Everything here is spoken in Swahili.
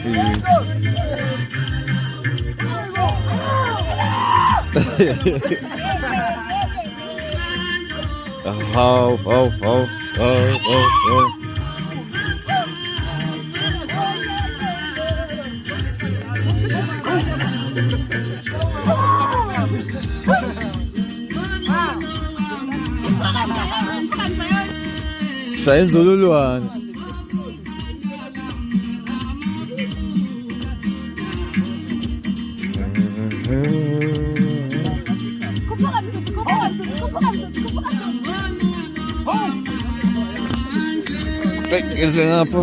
Oh, oh, oh, oh, oh, oh. Siya yung zululuan. Kasi nga po.